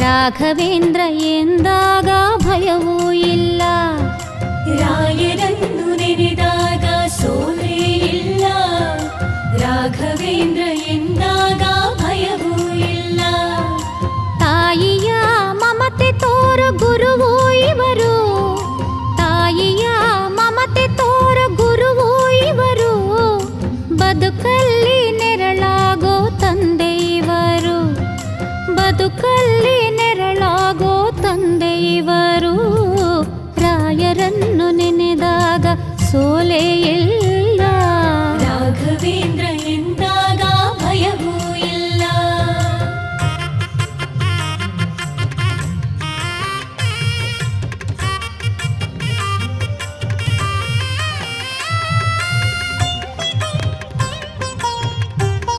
ರಾಘವೇಂದ್ರ ಎಂದಾಗ ಭಯವೂ ಇಲ್ಲ. ರಾಯರನ್ನು ನೆನೆದಾಗ ಸೋಲೇ ಇಲ್ಲ. ರಾಘವೇಂದ್ರ ಎಂದಾಗ ಭಯವೂ ಇಲ್ಲ. ತಾಯಿಯ ಮಮತೆ ತೋರ ಗುರುವೂ ಇವರು. ತಾಯಿಯ ಮಮತೆ ತೋರ ಗುರುವೂ ಇವರು. ಬದುಕಲ್ಲಿ